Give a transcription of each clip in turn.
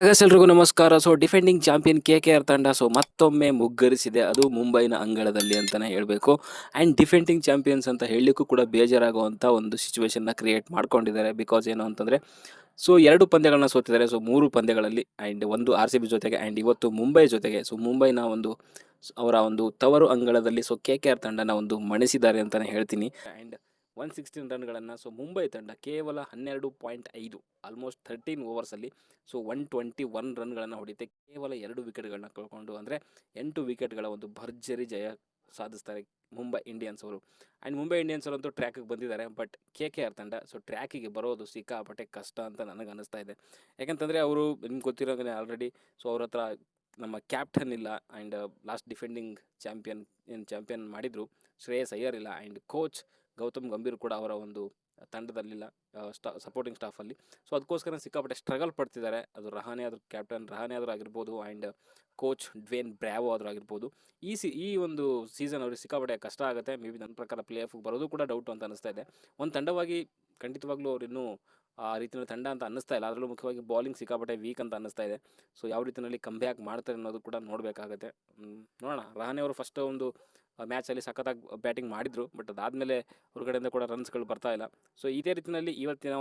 ಎಲ್ರಿಗೂ ನಮಸ್ಕಾರ. Defending champion KKR ತಂಡ ಮತ್ತೊಮ್ಮೆ ಮುಗ್ಗರಿಸಿದೆ, ಅದು ಮುಂಬೈನ ಅಂಗಳದಲ್ಲಿ ಅಂತಾನೆ ಹೇಳಬೇಕು. ಆ್ಯಂಡ್ ಡಿಫೆಂಡಿಂಗ್ ಚಾಂಪಿಯನ್ಸ್ ಅಂತ ಹೇಳಲಿಕ್ಕೂ ಕೂಡ ಬೇಜಾರಾಗುವಂಥ ಒಂದು ಸಿಚುವೇಶನ್ನ ಕ್ರಿಯೇಟ್ ಮಾಡ್ಕೊಂಡಿದ್ದಾರೆ. ಬಿಕಾಸ್ ಏನು ಅಂತಂದರೆ ಎರಡು ಪಂದ್ಯಗಳನ್ನ ಸೋತಿದ್ದಾರೆ. 3 ಪಂದ್ಯಗಳಲ್ಲಿ ಆ್ಯಂಡ್ ಒಂದು RCB ಜೊತೆಗೆ ಆ್ಯಂಡ್ ಇವತ್ತು ಮುಂಬೈ ಜೊತೆಗೆ. ಮುಂಬೈನ ಅವರ ತವರು ಅಂಗಳದಲ್ಲಿ KKR ತಂಡನ ಮಣಿಸಿದ್ದಾರೆ ಅಂತಲೇ ಹೇಳ್ತೀನಿ. ಆ್ಯಂಡ್ 116 ರನ್ಗಳನ್ನು ಮುಂಬೈ ತಂಡ ಕೇವಲ 12.5 ಆಲ್ಮೋಸ್ಟ್ 13 ಓವರ್ಸಲ್ಲಿ 121 ರನ್ಗಳನ್ನು ಹೊಡಿತೆ ಕೇವಲ 2 ವಿಕೆಟ್ಗಳನ್ನ ಕಳ್ಕೊಂಡು, ಅಂದರೆ 8 ವಿಕೆಟ್ಗಳ ಭರ್ಜರಿ ಜಯ ಸಾಧಿಸ್ತಾರೆ ಮುಂಬೈ ಇಂಡಿಯನ್ಸ್ ಅವರು. ಆ್ಯಂಡ್ ಮುಂಬೈ ಇಂಡಿಯನ್ಸ್ ಅವರಂತೂ ಟ್ರ್ಯಾಕಿಗೆ ಬಂದಿದ್ದಾರೆ. ಬಟ್ KKR ತಂಡ ಟ್ರ್ಯಾಕಿಗೆ ಬರೋದು ಸಿಕ್ಕಾಪಟ್ಟೆ ಕಷ್ಟ ಅಂತ ನನಗೆ ಅನಿಸ್ತಾ ಇದೆ. ಯಾಕಂತಂದರೆ ಅವರು ನಿಮ್ಗೆ ಗೊತ್ತಿರೋಂಗೆ ಆಲ್ರೆಡಿ ಅವ್ರ ಹತ್ರ ನಮ್ಮ ಕ್ಯಾಪ್ಟನ್ ಇಲ್ಲ. ಆ್ಯಂಡ್ ಲಾಸ್ಟ್ ಡಿಫೆಂಡಿಂಗ್ ಚಾಂಪಿಯನ್ ಮಾಡಿದ್ರು ಶ್ರೇಯಸ್ ಅಯ್ಯರ್ ಇಲ್ಲ. ಆ್ಯಂಡ್ ಕೋಚ್ ಗೌತಮ್ ಗಂಭೀರ್ ಕೂಡ ಅವರ ತಂಡದಲ್ಲಿಲ್ಲ, ಸಪೋರ್ಟಿಂಗ್ ಸ್ಟಾಫಲ್ಲಿ. ಅದಕ್ಕೋಸ್ಕರ ಸಿಕ್ಕಾಪಟ್ಟೆ ಸ್ಟ್ರಗಲ್ ಪಡ್ತಿದ್ದಾರೆ. ಅದು ಕ್ಯಾಪ್ಟನ್ ರಹಾನೆ ಆದರೂ ಆಗಿರ್ಬೋದು, ಆ್ಯಂಡ್ ಕೋಚ್ ಡ್ವೇನ್ ಬ್ರಾವೋ ಆದರೂ ಆಗಿರ್ಬೋದು. ಈ ಸೀಸನ್ ಅವ್ರಿಗೆ ಸಿಕ್ಕಾಪಟ್ಟೆ ಕಷ್ಟ ಆಗುತ್ತೆ. ಮೇ ಬಿ ನನ್ನ ಪ್ರಕಾರ ಪ್ಲೇ ಆಫ್ಗೆ ಬರೋದು ಕೂಡ ಡೌಟು ಅಂತ ಅನಿಸ್ತಾ ಇದೆ. ಒಂದು ತಂಡವಾಗಿ ಖಂಡಿತವಾಗ್ಲೂ ಅವ್ರು ಇನ್ನೂ ಆ ರೀತಿಯ ತಂಡ ಅಂತ ಅನ್ನಿಸ್ತಾ ಇಲ್ಲ. ಅದರಲ್ಲೂ ಮುಖ್ಯವಾಗಿ ಬಾಲಿಂಗ್ ಸಿಕ್ಕಾಪಟ್ಟೆ ವೀಕ್ ಅಂತ ಅನ್ನಿಸ್ತಾ ಇದೆ. ಯಾವ ರೀತಿಯಲ್ಲಿ ಬ್ಯಾಕ್ ಮಾಡ್ತಾರೆ ಅನ್ನೋದು ಕೂಡ ನೋಡಬೇಕಾಗುತ್ತೆ. ನೋಡೋಣ. ರಹಾನೆ ಅವರು ಫಸ್ಟ್ ಮ್ಯಾಚಲ್ಲಿ ಸಖತ್ತಾಗಿ ಬ್ಯಾಟಿಂಗ್ ಮಾಡಿದರು. ಬಟ್ ಅದಾದಮೇಲೆ ಹೊರಗಡೆಯಿಂದ ಕೂಡ ರನ್ಸ್ಗಳು ಬರ್ತಾ ಇಲ್ಲ. ಇದೇ ರೀತಿಯಲ್ಲಿ ಇವತ್ತಿನ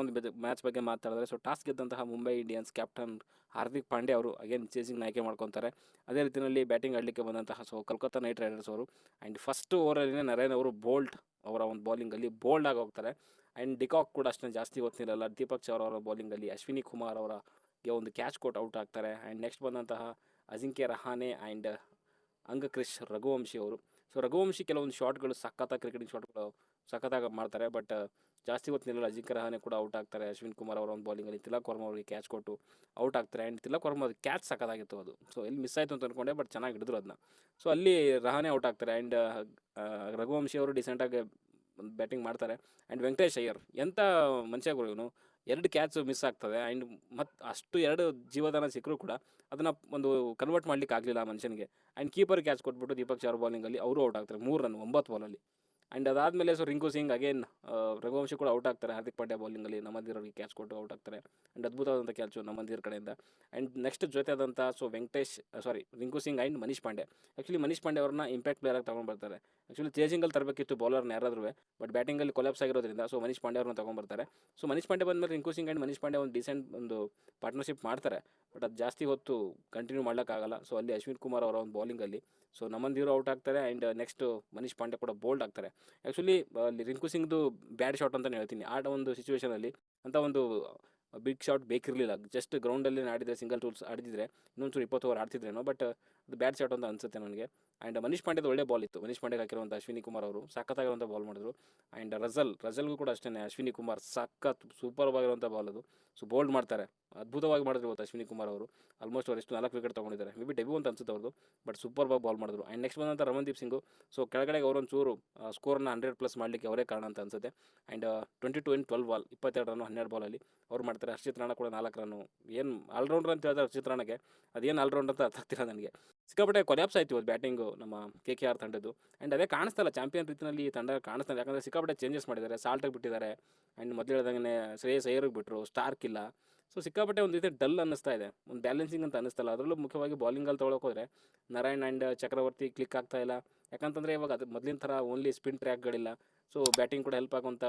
ಮ್ಯಾಚ್ ಬಗ್ಗೆ ಮಾತಾಡಿದ್ರೆ ಟಾಸ್ ಗೆದ್ದಂತಹ ಮುಂಬೈ ಇಂಡಿಯನ್ಸ್ ಕ್ಯಾಪ್ಟನ್ ಹಾರ್ದಿಕ್ ಪಾಂಡ್ಯ ಅವರು ಅಗೇನ್ ಚೇಸಿಂಗ್ ಆಯ್ಕೆ ಮಾಡ್ಕೊತಾರೆ. ಅದೇ ರೀತಿಯಲ್ಲಿ ಬ್ಯಾಟಿಂಗ್ ಆಡಲಿಕ್ಕೆ ಬಂದಂತಹ ಕೋಲ್ಕತ್ತಾ ನೈಟ್ ರೈಡರ್ಸ್ ಅವರು. ಆ್ಯಂಡ್ ಫಸ್ಟ್ ಓವರಲ್ಲಿನೇ ನರೇನ್ ಅವರು ಅವರ ಬೌಲಿಂಗಲ್ಲಿ ಬೋಲ್ಡ್ ಆಗಿ ಹೋಗ್ತಾರೆ. ಆ್ಯಂಡ್ ಡಿಕಾಕ್ ಕೂಡ ಅಷ್ಟೇ ಜಾಸ್ತಿ ಹೊತ್ತಿರಲ್ಲ. ದೀಪಕ್ ಚಹರ್ ಅವರ ಬೌಲಿಂಗಲ್ಲಿ ಅಶ್ವಿನಿ ಕುಮಾರ್ ಅವರಿಗೆ ಕ್ಯಾಚ್ ಕೊಟ್ಟು ಔಟ್ ಆಗ್ತಾರೆ. ಆ್ಯಂಡ್ ನೆಕ್ಸ್ಟ್ ಬಂದಂತಹ ಅಜಿಂಕ್ಯ ರಹಾನೆ ಆ್ಯಂಡ್ ಅಂಗಕ್ರಿಶ್ ರಘುವಂಶಿ ಅವರು. ರಘುವಂಶಿ ಕೆಲವೊಂದು ಶಾಟ್ಗಳು ಸಖತ್ತಾಗಿ ಕ್ರಿಕೆಟಿಂಗ್ ಶಾಟ್ಗಳು ಸಖತ್ತಾಗಿ ಮಾಡ್ತಾರೆ. ಬಟ್ ಜಾಸ್ತಿ ಹೊತ್ತು ನಿಲ್ಲಲ್ಲ. ಅಜಿಂಕ್ಯ ರಹಾನೆ ಕೂಡ ಔಟ್ ಆಗ್ತಾರೆ. ಅಶ್ವಿನ್ ಕುಮಾರ್ ಅವರ ಬೌಲಿಂಗಲ್ಲಿ ತಿಲಕ್ ವರ್ಮ ಅವರಿಗೆ ಕ್ಯಾಚ್ ಕೊಟ್ಟು ಔಟ್ ಆಗ್ತಾರೆ. ಆ್ಯಂಡ್ ತಿಲಕ್ ವರ್ಮ ಅದು ಕ್ಯಾಚ್ ಸಖತ್ತಾಗಿತ್ತು. ಅದು ಎಲ್ಲಿ ಮಿಸ್ ಆಯಿತು ಅಂತ ಅಂದ್ಕೊಂಡೆ, ಬಟ್ ಚೆನ್ನಾಗಿ ಹಿಡಿದ್ರು ಅದನ್ನ. ಅಲ್ಲಿ ರಹಾನೆ ಔಟ್ ಆಗ್ತಾರೆ. ಆ್ಯಂಡ್ ರಘುವಂಶಿ ಅವರು ಡಿಸೆಂಟಾಗಿ ಬ್ಯಾಟಿಂಗ್ ಮಾಡ್ತಾರೆ. ಆ್ಯಂಡ್ ವೆಂಕಟೇಶ್ ಅಯ್ಯರ್ ಎಂಥ ಮನುಷ್ಯಗಳು ಇವನು, 2 ಕ್ಯಾಚ್ ಮಿಸ್ ಆಗ್ತದೆ. ಆ್ಯಂಡ್ ಮತ್ತು ಅಷ್ಟು 2 ಜೀವದಾನ ಸಿಕ್ಕರೂ ಕೂಡ ಅದನ್ನು ಕನ್ವರ್ಟ್ ಮಾಡ್ಲಿಕ್ಕೆ ಆಗಲಿಲ್ಲ ಆ ಮನುಷ್ಯನಿಗೆ. ಆ್ಯಂಡ್ ಕೀಪರ್ ಕ್ಯಾಚ್ ಕೊಟ್ಬಿಟ್ಟು ದೀಪಕ್ ಚಹರ್ ಬೌಲಿಂಗಲ್ಲಿ ಅವರು ಔಟ್ ಆಗ್ತಾರೆ 3 ರನ್ 9 ಬಾಲಲ್ಲಿ. ಆ್ಯಂಡ್ ಅದಾದಮೇಲೆ ರಿಂಕು ಸಿಂಗ್ ಅಗೇನ್ ರಘುವಂಶಿ ಕೂಡ ಔಟ್ ಆಗ್ತಾರೆ. ಹಾರ್ದಿಕ್ ಪಾಂಡ್ಯ ಬೌಲಿಂಗಲ್ಲಿ ನಮಂದಿರ್ ಅವರಿಗೆ ಕ್ಯಾಚ್ ಕೊಟ್ಟು ಔಟ್ ಆಗ್ತಾರೆ. ಆ್ಯಂಡ್ ಅದ್ಭುತವಾದಂಥ ಕ್ಯಾಚು ನಮಂದಿರ್ ಕಡೆಯಿಂದ. ಆ್ಯಂಡ್ ನೆಕ್ಸ್ಟ್ ಜೊತೆ ಆದಂಥ ರಿಂಕು ಸಿಂಗ್ ಆ್ಯಂಡ್ ಮನೀಶ್ ಪಾಂಡೆ. ಆ್ಯಕ್ಚುಲಿ ಮನೀಶ್ ಪಾಂಡೆ ಅವ್ರನ್ನ ಇಂಪ್ಯಾಕ್ಟ್ ಪ್ಲೇಯರಾಗಿ ತೊಗೊಂಡು ಬರ್ತಾರೆ. ಆ್ಯಕ್ಚುಲಿ ಚೇಜಿಂಗಲ್ಲಿ ತರಬೇಕಿತ್ತು ಬೌಲರ್ನ ಯಾರಾದ್ರೂ, ಬಟ್ ಬ್ಯಾಟಿಂಗಲ್ಲಿ ಕೊಲಾಪ್ಸ್ ಆಗಿರೋದ್ರಿಂದ ಮನೀಶ್ ಪಾಂಡೆ ಅವ್ರನ್ನ ತೊಗೊಂಡ್ಬರ್ತಾರೆ. ಮನೀಶ್ ಪಾಂಡೆ ಬಂದಮೇಲೆ Rinku Singh and Manish Pandey decent partnership ಮಾಡ್ತಾರೆ. ಬಟ್ ಅದು ಜಾಸ್ತಿ ಹೊತ್ತು ಕಂಟಿನ್ಯೂ ಮಾಡೋಕ್ಕಾಗಲ್ಲ. ಅಲ್ಲಿ ಅಶ್ವಿನ್ ಕುಮಾರ್ ಅವರ ಬೌಲಿಂಗಲ್ಲಿ ನಮಂದಿರು ಔಟ್ ಆಗ್ತಾರೆ. ಆ್ಯಂಡ್ ನೆಕ್ಸ್ಟ್ ಮನೀಶ್ ಪಾಂಡೆ ಕೂಡ ಬೋಲ್ಡ್ ಆಗ್ತಾರೆ. ಆ್ಯಕ್ಚುಲಿ ಅಲ್ಲಿ ರಿಂಕು ಸಿಂಗ್ದು ಬ್ಯಾಡ್ ಶಾಟ್ ಅಂತಲೇ ಹೇಳ್ತೀನಿ. ಸಿಚುವೇಷನಲ್ಲಿ ಅಂತ ಬಿಗ್ ಶಾಟ್ ಬೇಕಿರಲಿಲ್ಲ. ಜಸ್ಟ್ ಗ್ರೌಂಡಲ್ಲಿ ಆಡಿದರೆ ಸಿಂಗಲ್ ಟೂಲ್ಸ್ ಆಡಿದ್ರೆ ಇನ್ನೊಂಚೂರು 20 ಓವರ್ ಆಡ್ತಿದ್ರೇನೋ. ಬಟ್ ಅದು ಬ್ಯಾಡ್ ಶಾಟ್ ಅಂತ ಅನಿಸುತ್ತೆ ನನಗೆ. ಆ್ಯಂಡ್ ಮನೀಶ್ ಪಾಂಡೆದು ಒಳ್ಳೆ ಬಾಲ್ ಇತ್ತು. ಮನೀಶ್ ಪಾಂಡೆಗೆ ಹಾಕಿರುವಂಥ ಅಶ್ವಿನಿ ಕುಮಾರ್ ಅವರು ಸಖತ್ತಾಗಿರುವಂಥ ಬಾಲ್ ಮಾಡಿದ್ರು. ಆ್ಯಂಡ್ ರಜಲ್ಗೂ ಕೂಡ ಅಷ್ಟೇ ಅಶ್ವಿನಿ ಕುಮಾರ್ ಸಖತ್ ಸೂಪರ್ ಆಗಿರುವಂಥ ಬಾಲ್ ಅದು. ಬೋಲ್ಡ್ ಮಾಡ್ತಾರೆ. ಅದ್ಭುತವಾಗಿ ಮಾಡಿದ್ರು ಇವತ್ತು ಅಶ್ವಿನಿ ಕುಮಾರ್ ಅವರು. ಆಲ್ಮೋಸ್ಟ್ ಅವರು 4 ವಿಕೆಟ್ ತೊಗೊಂಡಿದ್ದಾರೆ. ಮೇ ಬಿ ಡೆಬ್ಯೂ ಅಂತ ಅನ್ಸುತ್ತೆ ಅವ್ರದ್ದು. ಬಟ್ ಸೂಪರ್ ಬಾಲ್ ಮಾಡಿದ್ರು. ಆ್ಯಂಡ್ ನೆಕ್ಸ್ಟ್ ಬಂದಂಥ ರಮನ್ದೀಪ್ ಸಿಂಗು ಕೆಳಗಡೆಗೆ ಅವರೊಂಚೂರು ಸ್ಕೋರ್ನ 100+ ಮಾಡಲಿಕ್ಕೆ ಅವರೇ ಕಾರಣ ಅಂತ ಅನ್ಸುತ್ತೆ. ಆ್ಯಂಡ್ 22 in 12 ಬಾಲ್ 22 ರನ್ನು 12 ಬಾಲಲ್ಲಿ ಅವ್ರು ಮಾಡ್ತಾರೆ. ಹರ್ಷಿತ್ ರಾಣಾ ಕೂಡ 4 ರನ್ನು. ಏನು ಆಲ್ರೌಂಡರ್ ಅಂತ ಹೇಳಿದ್ರೆ ಹರ್ಷಿತ್ ರಾಣಾಗೆ ಅದೇನು ಆಲ್ರೌಂಡರ್ ಅಂತ ಅರ್ಥ ಆಗ್ತಿಲ್ಲ ನನಗೆ. ಸಿಕ್ಕಾಪಟ್ಟೆ ಕೊಲ್ಯಾಪ್ಸ್ ಆಯಿತು ಇವತ್ತು ಬ್ಯಾಟಿಂಗು ನಮ್ಮ KKR ತಂಡದ್ದು. ಆ್ಯಂಡ್ ಅದೇ ಕಾಣಿಸ್ತಲ್ಲ ಚಾಂಪಿಯನ್ ರೀತಿಯಲ್ಲಿ ಈ ತಂಡ ಕಾಣಿಸ್ತಲ್ಲ. ಯಾಕಂದರೆ ಸಿಕ್ಕಾಪಟ್ಟೆ ಚೇಂಜಸ್ ಮಾಡಿದ್ದಾರೆ. ಸಾಲ್ಟಾಗಿ ಬಿಟ್ಟಿದ್ದಾರೆ. ಆ್ಯಂಡ್ ಮೊದಲು ಹೇಳ್ದಂಗೆ ಶ್ರೇಯಸ್ ಅಯ್ಯರ್ಗೆ ಬಿಟ್ಟರು, ಸ್ಟಾರ್ಕ್ ಇಲ್ಲ. ಸಿಕ್ಕಾಪಟ್ಟೆ ಒಂದು ರೀತಿ ಡಲ್ ಅನ್ನಿಸ್ತಾ ಇದೆ. ಒಂದು ಬ್ಯಾಲೆನ್ಸಿಂಗ್ ಅಂತ ಅನ್ನಿಸ್ತಲ್ಲ. ಅದರಲ್ಲೂ ಮುಖ್ಯವಾಗಿ ಬಾಲಿಂಗಲ್ಲಿ ತೊಗೊಳಕ್ಕೆ ಹೋದರೆ ನಾರಾಯಣ್ ಆ್ಯಂಡ್ ಚಕ್ರವರ್ತಿ ಕ್ಲಿಕ್ ಆಗ್ತಾ ಇಲ್ಲ. ಯಾಕಂತಂದರೆ ಇವಾಗ ಅದು ಮೊದಲಿನ ಥರ ಓನ್ಲಿ ಸ್ಪಿನ್ ಟ್ರ್ಯಾಕ್ಗಳಿಲ್ಲ. ಬ್ಯಾಟಿಂಗ್ ಕೂಡ ಹೆಲ್ಪ್ ಆಗುವಂಥ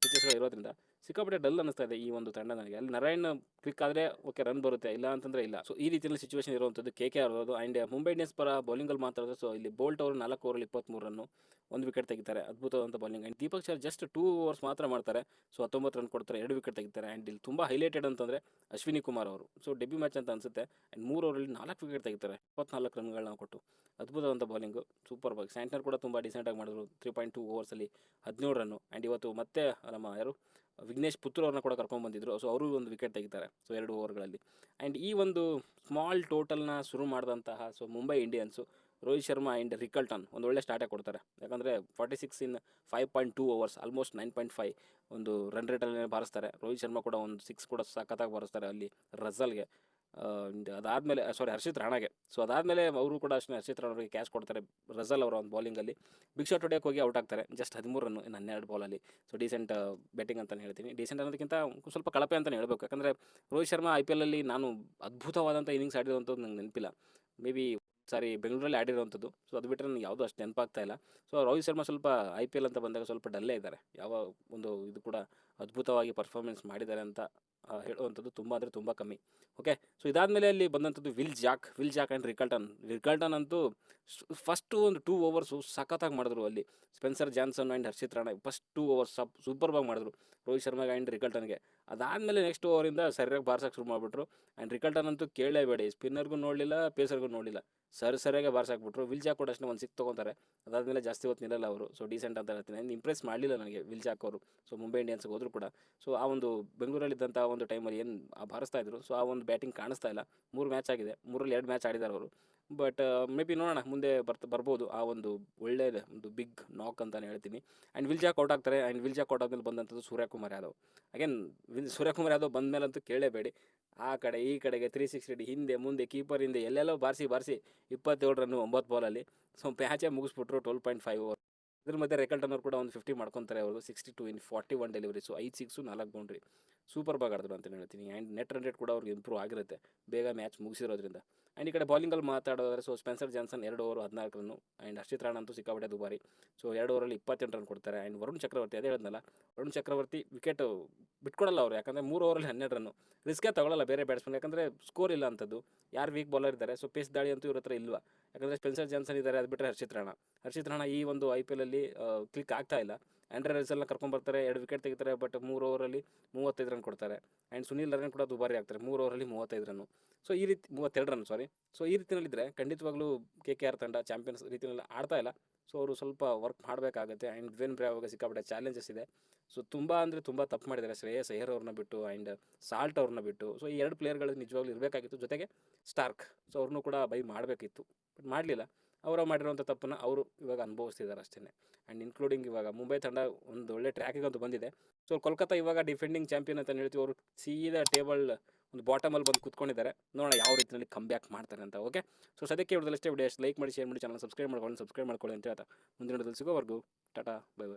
ಪಿಚಸ್ಗಳು ಇರೋದ್ರಿಂದ ಸಿಕ್ಕಾಪಟ್ಟೆ ಡಲ್ ಅನ್ನಿಸ್ತಾ ಇದೆ ಈ ತಂಡ ನನಗೆ. ಅಲ್ಲಿ ನಾರಾಯಣ್ ಕ್ಲಿಕ್ ಆದರೆ ಓಕೆ ರನ್ ಬರುತ್ತೆ, ಇಲ್ಲ ಅಂತಂದರೆ ಇಲ್ಲ. ಈ ರೀತಿಯಲ್ಲಿ ಸಿಚುವೇಷನ್ ಇರುವಂಥದ್ದು KKR ಇರೋದು. ಆ್ಯಂಡ್ ಮುಂಬೈ ಇಂಡಿಯನ್ಸ್ ಪರ ಬೌಲಿಂಗಲ್ಲಿ ಮಾತಾಡಿದ್ರೆ ಇಲ್ಲಿ ಬೋಲ್ಟ್ ಅವರು 4 ಓವರಲ್ಲಿ 23 ರನ್ನು 1 ವಿಕೆಟ್ ತೆಗಿತಾರೆ. ಅದ್ಭುತವಾದಂಥ bowling. And Deepak Chahar just 2 overs ಮಾತ್ರ ಮಾಡ್ತಾರೆ. 19 ರನ್ ಕೊಡ್ತಾರೆ, 2 ವಿಕೆಟ್ ತೆಗಿತಾರೆ. ಆ್ಯಂಡ್ ಇಲ್ಲಿ ತುಂಬ ಹೈಲೈಟೆಡ್ ಅಂತಂದರೆ ಅಶ್ವಿನಿ ಕುಮಾರ್ ಅವರು. ಡೆಬ್ಯೂ ಮ್ಯಾಚ್ ಅಂತ ಅನಿಸುತ್ತೆ. ಆ್ಯಂಡ್ 3 ಓವರಲ್ಲಿ 4 ವಿಕೆಟ್ ತೆಗಿತಾರೆ, 24 ರನ್ಗಳನ್ನ ಕೊಟ್ಟು. ಅದ್ಭುತವಾದಂಥ ಬೌಲಿಂಗು, ಸೂಪರ್ ಬಾಲ್. ಸ್ಯಾಂಟ್ನರ್ ಕೂಡ ತುಂಬ ಡಿಸೆಂಟಾಗಿ ಮಾಡಿದ್ರು. 3.2 ಓವರ್ಸಲ್ಲಿ 17 ರನ್ನು. ಆ್ಯಂಡ್ ಇವತ್ತು ಮತ್ತೆ ನಮ್ಮ ವಿಘ್ನೇಶ್ ಪುತ್ತೂರ್ ಅವ್ರನ್ನ ಕೂಡ ಕರ್ಕೊಂಡ್ಬಂದಿದ್ರು. ಅವರು 1 ವಿಕೆಟ್ ತೆಗಿತಾರೆ 2 ಓವರ್ಗಳಲ್ಲಿ. ಆ್ಯಂಡ್ ಈ ಸ್ಮಾಲ್ ಟೋಟಲ್ನ ಶುರು ಮಾಡಿದಂತಹ Mumbai Indians Rohit Sharma and Rickelton ಒಳ್ಳೆ ಸ್ಟಾರ್ಟೇ ಕೊಡ್ತಾರೆ. ಯಾಕಂದರೆ 46 in 5.2 ಓವರ್ಸ್ ಆಲ್ಮೋಸ್ಟ್ 9.5 ರನ್ ರೇಟಲ್ಲಿ ಬಾರಿಸ್ತಾರೆ. ರೋಹಿತ್ ಶರ್ಮಾ ಕೂಡ 6 ಕೂಡ ಸಖತ್ತಾಗಿ ಬಾರಿಸ್ತಾರೆ ಅಲ್ಲಿ ರಜಲ್ಗೆ. ಅದಾದಮೇಲೆ ಹರ್ಷಿತ್ ರಾಣಾಗೆ. ಸೊ ಅದಾದಮೇಲೆ ಅವರು ಕೂಡ ಅಷ್ಟೇ ಹರ್ಷಿತ್ ರಾಣಾಗೆ ಕ್ಯಾಚ್ ಕೊಡ್ತಾರೆ. ರಸಲ್ ಅವರ ಒಂದು ಬೌಲಿಂಗಲ್ಲಿ ಬಿಗ್ ಶಾಟ್ ಹೊಡೆಯೋಕೆ ಹೋಗಿ ಔಟ್ ಆಗ್ತಾರೆ. ಜಸ್ಟ್ 13 ರನ್ನು ಇನ್ನು 12 ಬಾಲಲ್ಲಿ. ಸೊ ಡೀಸೆಂಟ್ ಬ್ಯಾಟಿಂಗ್ ಅಂತಲೇ ಹೇಳ್ತೀನಿ. ಡೀಸೆಂಟ್ ಅನ್ನೋದಕ್ಕಿಂತ ಸ್ವಲ್ಪ ಕಳಪೆ ಅಂತಲೇ ಹೇಳ್ಬೇಕು. ಯಾಕಂದರೆ ರೋಹಿತ್ ಶರ್ಮಾ IPL ಅಲ್ಲಿ ನಾನು ಅದ್ಭುತವಾದಂಥ ಇನ್ನಿಂಗ್ಸ್ ಆಡಿರುವಂಥದ್ದು ನಂಗೆ ನೆನಪಿಲ್ಲ. ಮೇ ಬಿ ಸಾರಿ ಬೆಂಗಳೂರಲ್ಲಿ ಆಡಿರುವಂಥದ್ದು. ಸೊ ಅದು ಬಿಟ್ಟರೆ ನನಗೆ ಯಾವುದೂ ಅಷ್ಟು ನೆನಪಾಗ್ತಾ ಇಲ್ಲ. ಸೊ ರೋಹಿತ್ ಶರ್ಮಾ ಸ್ವಲ್ಪ IPL ಅಂತ ಬಂದಾಗ ಸ್ವಲ್ಪ ಡಲ್ಲೇ ಇದ್ದಾರೆ. ಯಾವ ಒಂದು ಇದು ಕೂಡ ಅದ್ಭುತವಾಗಿ ಪರ್ಫಾರ್ಮೆನ್ಸ್ ಮಾಡಿದ್ದಾರೆ ಅಂತ ಹೇಳುವಂಥದ್ದು ತುಂಬ ಅಂದರೆ ತುಂಬ ಕಮ್ಮಿ. ಓಕೆ, ಸೊ ಇದಾದಮೇಲೆ ಅಲ್ಲಿ ಬಂದಂಥದ್ದು ವಿಲ್ ಜಾಕ್ ಆ್ಯಂಡ್ ರಿಕಲ್ಟನ್ ಅಂತೂ ಫಸ್ಟು ಒಂದು 2 ಓವರ್ಸು ಸಖತ್ತಾಗಿ ಮಾಡಿದ್ರು. ಅಲ್ಲಿ Spencer Johnson and Harshit Rana first 2 overs ಸೂಪರ್ಬಾಗಿ ಮಾಡಿದ್ರು ರೋಹಿತ್ ಶರ್ಮಾಗೆ ಆ್ಯಂಡ್ ರಿಕಲ್ಟನ್ಗೆ. ಅದಾದಮೇಲೆ ನೆಕ್ಸ್ಟ್ ಓವರಿಂದ ಸರಿಯಾಗಿ ಬಾರ್ಸಕ್ಕೆ ಶುರು ಮಾಡಿಬಿಟ್ರು. ಆ್ಯಂಡ್ ರಿಕಲ್ಟನ್ ಅಂತೂ ಕೇಳಲೇಬೇಡಿ, ಸ್ಪಿನ್ನರ್ಗೂ ನೋಡಲಿಲ್ಲ, ಪೇಸರ್ಗೂ ನೋಡಲಿಲ್ಲ, ಸರಿಯಾಗಿ ಬಾರ್ಸಾಕ್ಬಿಟ್ರು. ವಿಲ್ ಜಾಕ್ ಕೂಡ ಅಷ್ಟೇ ಒಂದು 6 ತೊಗೊತಾರೆ. ಅದಾದಮೇಲೆ ಜಾಸ್ತಿ ಹೊತ್ತು ನಿಲ್ಲಲ್ಲ ಅವರು. ಸೊ ಡೀಸೆಂಟ್ ಅಂತ ಹೇಳ್ತೀನಿ. ಇಂಪ್ರೆಸ್ ಮಾಡಲಿಲ್ಲ ನನಗೆ ವಿಲ್ ಜಾಕ್ ಅವರು. ಸೊ ಮುಂಬೈ ಇಂಡಿಯನ್ಸ್ಗೆ ಹೋದ್ರು ಕೂಡ. ಸೊ ಆ ಒಂದು ಬೆಂಗಳೂರಲ್ಲಿದ್ದಂಥ ಒಂದು ಟೈಮಲ್ಲಿ ಏನು ಬಾರಿಸ್ತಾ ಇದ್ರು, ಸೊ ಆ ಒಂದು ಬ್ಯಾಟಿಂಗ್ ಕಾಣಿಸ್ತಾ ಇಲ್ಲ. 3 ಮ್ಯಾಚ್ ಆಗಿದೆ, 3ರಲ್ಲಿ 2 ಮ್ಯಾಚ್ ಆಡಿದ್ದಾರೆ ಅವರು. ಬಟ್ ಮೇ ಬಿ ನೋಡೋಣ ಮುಂದೆ ಬರ್ಬೋದು ಆ ಒಂದು ಒಳ್ಳೆಯ ಒಂದು ಬಿಗ್ ನಾಕ್ ಅಂತಲೇ ಹೇಳ್ತೀನಿ. ಆ್ಯಂಡ್ ವಿಲ್ ಜಾಕ್ ಔಟ್ ಆಗ್ತಾರೆ. ಆ್ಯಂಡ್ ವಿಲ್ ಜಾಕ್ ಔಟ್ ಆದಮೇಲೆ ಬಂದಂಥದ್ದು ಸೂರ್ಯಕುಮಾರ್ ಯಾದವ್. ಅಗೇನ್ ಸೂರ್ಯಕುಮಾರ್ ಯಾದವ್ ಬಂದಮೇಲಂತೂ ಕೇಳಲೇಬೇಡಿ. ಆ ಕಡೆ ಈ ಕಡೆಗೆ 360 ಹಿಂದೆ ಮುಂದೆ ಕೀಪರ್ ಹಿಂದೆ ಎಲ್ಲೆಲ್ಲೋ ಬಾರಿಸಿ 27 ರನ್ನು 9 ಬಾಲಲ್ಲಿ. ಸೊ ಮ್ಯಾಚೇ ಮುಗಿಸ್ಬಿಟ್ರು 12.5 ಓವರ್. ಇದ್ರ ಮಧ್ಯೆ ರಿಕಲ್ಟನ್ ಅವರು ಕೂಡ ಒಂದು 50 ಮಾಡ್ಕೊತಾರೆ. ಅವರು 62 in 41 delivery. So 5 six 4 boundary. ಸೂಪರ್ಬಾಗಿ ಆಡಿದ್ರು ಅಂತಲೇ ಹೇಳ್ತೀನಿ. ಆ್ಯಂಡ್ ನೆಟ್ ರನ್ ರೇಟ್ ಕೂಡ ಅವ್ರಿಗೆ ಇಂಪ್ರೂವ್ ಆಗಿರುತ್ತೆ ಬೇಗ ಮ್ಯಾಚ್ ಮುಗಿಸಿರೋದ್ರಿಂದ. ಆ್ಯಂಡ್ ಈ ಕಡೆ ಬೌಲಿಂಗಲ್ಲಿ ಮಾತಾಡೋದಾದ್ರೆ ಸೊ ಸ್ಪೆನ್ಸರ್ ಜಾನ್ಸನ್ 2 ಓವರ್ 14 ರನ್ನು. ಆ್ಯಂಡ್ ಹರ್ಷಿತ್ ರಾಣಾ ಅಂತೂ ಸಿಕ್ಕಾಪಟ್ಟೆ ದುಬಾರಿ. ಸೊ 2 ಓವರಲ್ಲಿ 28 ರನ್ ಕೊಡ್ತಾರೆ. ಆ್ಯಂಡ್ ವರುಣ್ ಚಕ್ರವರ್ತಿ, ಅದೇ ಹೇಳಿದ್ನಲ್ಲ, ವರುಣ್ ಚಕ್ರವರ್ತಿ ವಿಕೆಟ್ ಬಿಟ್ಕೊಡಲ್ಲ ಅವರು. ಯಾಕಂದರೆ 3 ಓವರಲ್ಲಿ 12 ರನ್ನು. ರಿಸ್ಕೇ ತಗೊಳ್ಳಲ್ಲ ಬೇರೆ ಬ್ಯಾಟ್ಸ್ಮನ್, ಯಾಕಂದರೆ ಸ್ಕೋರ್ ಇಲ್ಲ ಅಂಥದ್ದು. ಯಾರು ವೀಕ್ ಬೌಲರ್ ಇದ್ದಾರೆ, ಸೊ ಪೇಸ್ ದಾಳಿ ಅಂತೂ ಇವ್ರ ಹತ್ರ ಇಲ್ವಾ. ಯಾಕಂದರೆ ಸ್ಪೆನ್ಸರ್ ಜಾನ್ಸನ್ ಇದ್ದಾರೆ, ಅದು ಬಿಟ್ಟರೆ ಹರ್ಷಿತ್ ರಾಣಾ ಈ ಒಂದು IPL ಅಲ್ಲಿ ಕ್ಲಿಕ್ ಆಗ್ತಾ ಇಲ್ಲ. ಆಂಡ್ರೆ ರಸಲ್ನ ಕರ್ಕೊಂಬರ್ತಾರೆ, 2 ವಿಕೆಟ್ ತೆಗಿತಾರೆ. ಬಟ್ 3 ಓವರಲ್ಲಿ 35 ರನ್ ಕೊಡ್ತಾರೆ. ಆ್ಯಂಡ್ ಸುನಿಲ್ ನರೇನ್ ಕೂಡ ದುಬಾರಿ ಆಗ್ತಾರೆ, 3 ಓವರಲ್ಲಿ 35 ರನ್ನು. ಸೊ ಈ ರೀತಿ 32 ರನ್ ಸಾರಿ. ಸೊ ಈ ರೀತಿಯಲ್ಲಿದ್ದರೆ ಖಂಡಿತವಾಗ್ಲೂ KKR ತಂಡ ಚಾಂಪಿಯನ್ಸ್ ರೀತಿಯಲ್ಲಿ ಆಡ್ತಾ ಇಲ್ಲ. ಸೊ ಅವರು ಸ್ವಲ್ಪ ವರ್ಕ್ ಮಾಡಬೇಕಾಗುತ್ತೆ. ಆ್ಯಂಡ್ ಡ್ವೇನ್ ಬ್ರಾವೋಗೆ ಸಿಕ್ಕಾಪಟ್ಟೆ ಚಾಲೆಂಜಸ್ ಇದೆ. ಸೊ ತುಂಬ ಅಂದರೆ ತುಂಬ ತಪ್ಪು ಮಾಡಿದ್ದಾರೆ. ಶ್ರೇಯಸ್ ಅಯ್ಯರ್ ಅವ್ರನ್ನ ಬಿಟ್ಟು ಆ್ಯಂಡ್ ಸಾಲ್ಟ್ ಅವ್ರನ್ನ ಬಿಟ್ಟು. ಸೊ ಈ 2 ಪ್ಲೇಯರ್ಗಳು ನಿಜವಾಗ್ಲೂ ಇರಬೇಕಾಗಿತ್ತು. ಜೊತೆಗೆ ಸ್ಟಾರ್ಕ್, ಸೊ ಅವ್ರನ್ನೂ ಕೂಡ ಬೈ ಮಾಡಬೇಕಿತ್ತು, ಬಟ್ ಮಾಡಲಿಲ್ಲ. ಅವರು ಮಾಡಿರುವಂಥ ತಪ್ಪನ್ನು ಅವರು ಇವಾಗ ಅನುಭವಿಸ್ತಿದ್ದಾರೆ ಅಷ್ಟೇ. ಆ್ಯಂಡ್ ಇನ್ಕ್ಲೂಡಿಂಗ್ ಇವಾಗ ಮುಂಬೈ ತಂಡ ಒಂದು ಒಳ್ಳೆ ಟ್ರ್ಯಾಕಿಗಂತೂ ಬಂದಿದೆ. ಸೊ ಕೋಲ್ಕತ್ತಾ ಇವಾಗ ಡಿಫೆಂಡಿಂಗ್ ಚಾಂಪಿಯನ್ ಅಂತ ಹೇಳ್ತೀವಿ. ಅವರು ಸೀದಾ ಟೇಬಲ್ ಒಂದು ಬಾಟಮಲ್ಲಿ ಬಂದು ಕೂತ್ಕೊಂಡಿದ್ದಾರೆ. ನೋಡೋಣ ಯಾವ ರೀತಿಯಲ್ಲಿ ಕಮ್ ಬ್ಯಾಕ್ ಮಾಡ್ತಾರೆ ಅಂತ. ಓಕೆ, ಸೊ ಸದ್ಯಕ್ಕೆ ವಿಡಿಯೋದಲ್ಲಷ್ಟೇ. ವಿಡಿಯೋ ಲೈಕ್ ಮಾಡಿ, ಶೇರ್ ಮಾಡಿ, ಚಾನಲ್ ಸಬ್ಸ್ಕ್ರೈಬ್ ಮಾಡ್ಕೊಳ್ಳಿ ಅಂತ ಹೇಳ್ತಾ ಮುಂದಿನ ವಿಡಿಯೋದಲ್ಲಿ ಸಿಗೋವರೆಗೂ ಟಾಟಾ, ಬೈ ಬೈ.